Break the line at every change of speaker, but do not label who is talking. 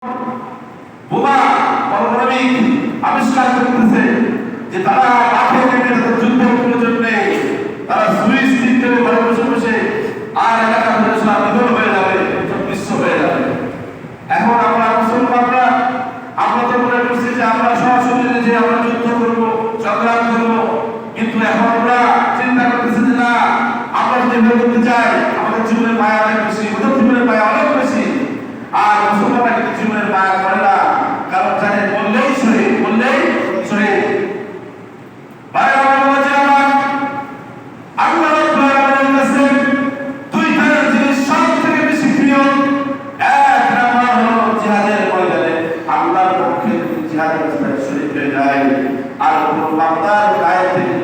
বোমা পারমাণবিক আবিষ্কার করতেছে যে তারা মাঠে নেমে তাদের যুদ্ধের প্রয়োজন নেই, তারা সুইচ টিপতে ঘরে বসে বসে আর এলাকা ধরে সব নিধন হয়ে যাবে, সব বিশ্ব হয়ে যাবে। এখন আমরা মুসলমানরা আমরা তো মনে করছি যে আমরা সরাসরি যে আমরা যুদ্ধ করবো, সংগ্রাম করবো, কিন্তু এখন আমরা চিন্তা করতেছি যে না, আমরা যদি করতে চাই আমাদের জীবনের মায়া অনেক বেশি, ওদের জীবনের মায়া অনেক বেশি। আর মুসলমানরা কিন্তু জীবনের মায়া করে না, কারণ জানে বললেই শহীদ, বললেই শহীদ। ভাই আমার মাঝে আমার আল্লাহ রাব্বুল আলামিনের কাছে দুইটা জিনিস সবথেকে বেশি প্রিয়। এক নাম্বার হলো জিহাদের ময়দানে আল্লাহর পক্ষে জিহাদের রাস্তায় শহীদ হয়ে যায়, আর কোন বান্দার গায়ে থেকে